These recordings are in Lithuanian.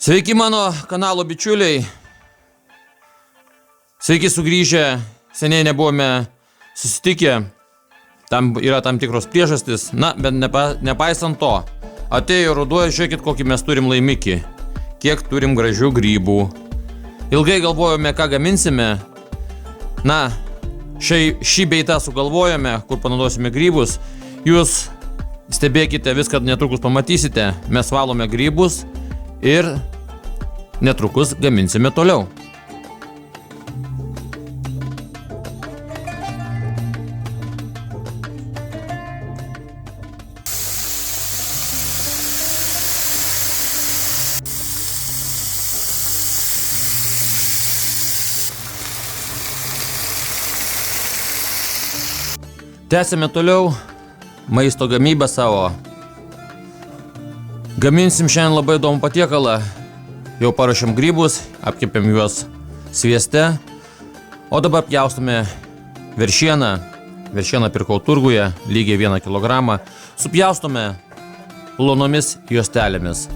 Sveiki mano kanalo bičiuliai. Sveiki sugrįžę. Seniai nebuvome susitikę. Tam yra tam tikros priežastys. Na, bet nepaisant to. Atėjo ruduo, žiūrėkit, kokį mes turim laimikį. Kiek turim gražių grybų. Ilgai galvojome, ką gaminsime. Na, šį beitą sugalvojome, kur panaudosime grybus. Jūs stebėkite viską, netrukus pamatysite. Mes valome grybus ir netrukus gaminsime toliau. Tęsime toliau maisto gamybą savo. Gaminsim šiandien labai įdomų patiekalą. Jau paruošėm grybus, apkepėm juos svieste. O dabar pjaustome veršieną. Veršieną pirkau turguje, lygiai 1 kilogramą. Supjaustome plonomis juostelėmis.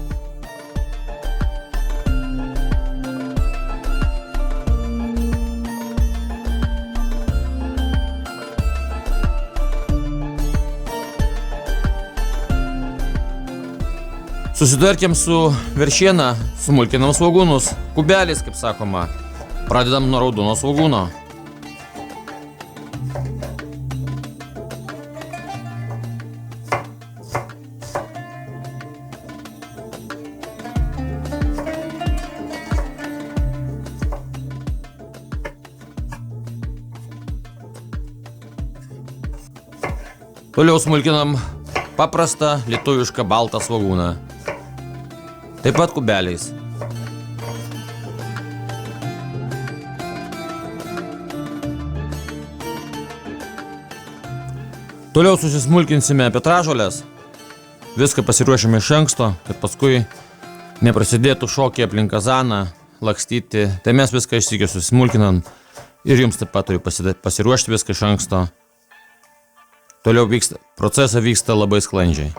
Susitvarkėm su veršiena, smulkinam svogūnus, kubeliais, kaip sakoma. Pradedam nuo raudono svogūno. Toliau smulkinam paprastą lietuvišką baltą svogūną. Taip pat kubeliais. Toliau susismulkinsime petražoles. Viską pasiruošime iš anksto, kad paskui neprasidėtų šokiai aplink kazaną, lakstyti. Tai mes viską išsikį susismulkinam ir jums taip pat turiu pasiruošti viską iš anksto. Toliau procesas vyksta labai sklandžiai.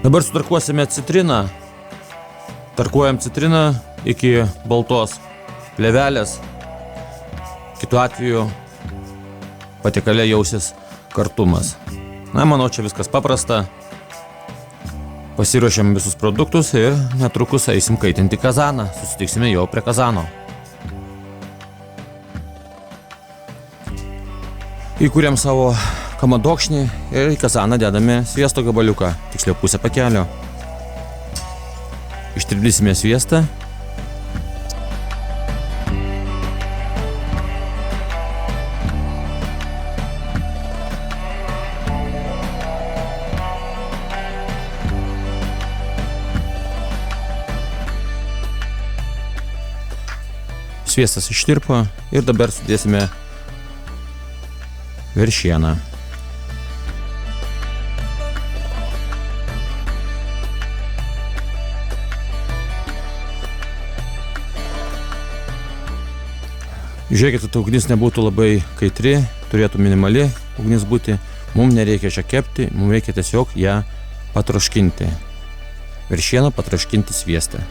Dabar sutarkuosime citriną. Tarkuojam citriną iki baltos plėvelės. Kitu atveju patiekale jausis kartumas. Na, manau, čia viskas paprasta. Pasiruošėm visus produktus ir netrukus eisim kaitinti kazaną. Susitiksime jau prie kazano. Įkūrėm savo kamadokšnį ir į kazaną dedame sviesto gabaliuką, tiksliau pusę pakelio. Ištirpdysime sviestą. Sviestas ištirpo ir dabar sudėsime veršieną. Žiūrėkite, ta ugnis nebūtų labai kaitri, turėtų minimali ugnis būti. Mums nereikia čia kepti, mums reikia tiesiog ją patroškinti. Veršieną patroškinti svieste.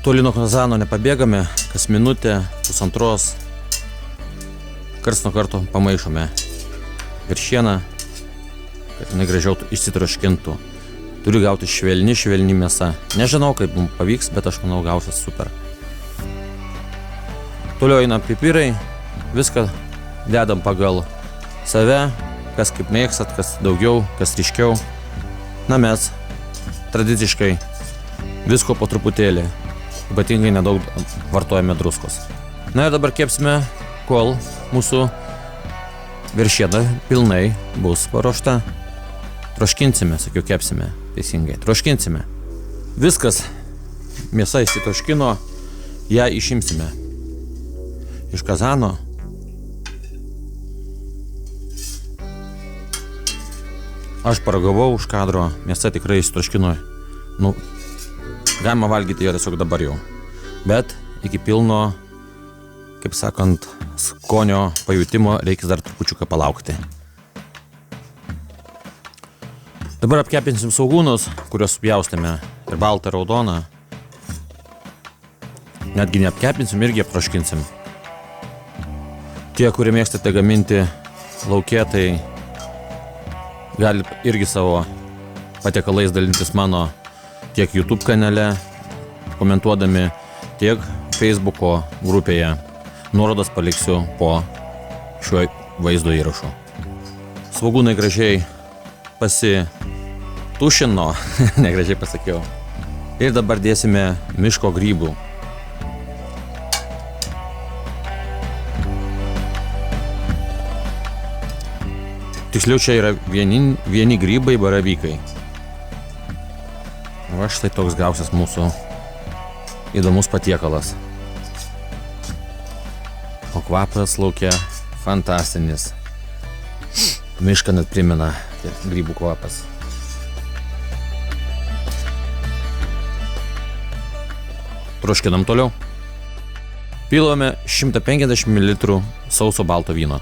Toli nuo kazano nepabėgame, kas minutę, pusantros. Karts nuo karto pamaišome veršieną, kad jinai gražiau išsitroškintų. Turi gauti švelni mėsa. Nežinau, kaip mums pavyks, bet aš manau gausis super. Toliau eina pipirai, viską dedam pagal save, kas kaip mėgstat, kas daugiau, kas ryškiau. Na, mes tradiciškai visko po truputėlį, ypatingai nedaug vartojame druskos. Na ir dabar kepsime, kol mūsų veršiena pilnai bus paruošta. Troškinsime, sakiau, kepsime, teisingai, troškinsime. Viskas, mėsa įsitoškino, ją išimsime iš kazano. Aš paragavau už kadro, mėsa tikrai įsitroškino. Nu, galima valgyti jo tiesiog dabar jau. Bet iki pilno, kaip sakant, skonio pajutimo reikia dar trupučiuką palaukti. Dabar apkepinsim saugūnus, kuriuos supjaustėme, ir baltą, raudoną. Netgi neapkepinsim, irgi aptroškinsim. Tie, kurie mėgstate gaminti lauke, tai gali irgi savo patiekalais dalintis mano tiek YouTube kanale, komentuodami, tiek Facebooko grupėje. Nuorodas paliksiu po šiuo vaizdo įrašu. Svogūnai gražiai pasitušino, negražiai pasakiau. Ir dabar dėsime miško grybų. Tiksliau, čia yra vieni grybai, baravykai. Va štai toks gausias mūsų įdomus patiekalas. O kvapas laukia fantastinis. Mišką net primena grybų kvapas. Troškinam toliau. Pilame 150 ml sauso balto vyno.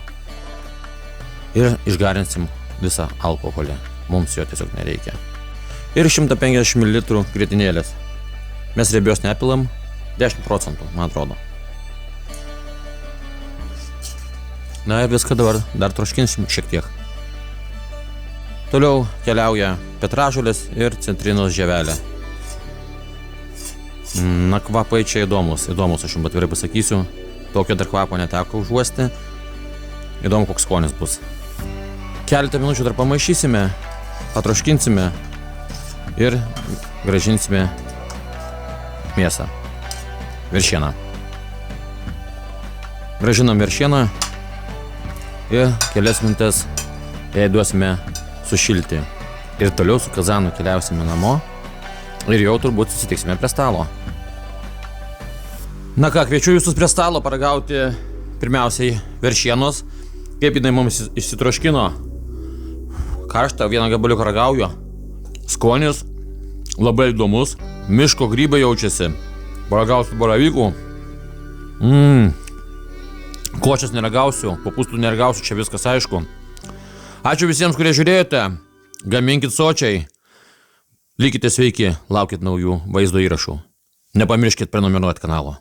Ir išgarinsim visą alkoholį. Mums jo tiesiog nereikia. Ir 150 ml grietinėlės. Mes riebios nepilam, 10%, man atrodo. Na ir viską dabar dar troškinsim šiek tiek. Toliau keliauja petražolės ir citrinos žievelė. Na, kvapai čia įdomus, aš jums atvirai pasakysiu. Tokio dar kvapo neteko užuosti. Įdomu, koks skonis bus. Keletą minučių dar pamaišysime, patroškinsime ir grąžinsime mėsą, veršieną. Grąžinam veršieną ir kelias minutės jai duosime sušilti. Ir toliau su kazanu keliausime namo ir jau turbūt susitiksime prie stalo. Na ką, kviečiu visus prie stalo paragauti pirmiausiai veršienos, kaip jinai mums išsitroškino. Karštą, vieną gabaliuką ragauju. Skonis labai įdomus. Miško grybai jaučiasi. Paragausiu baravykų. Kočias neragausiu, kopūstų neragausiu, čia viskas aišku. Ačiū visiems, kurie žiūrėjote. Gaminkit sočiai. Likite sveiki, laukit naujų vaizdo įrašų. Nepamirškit prenumeruoti kanalo.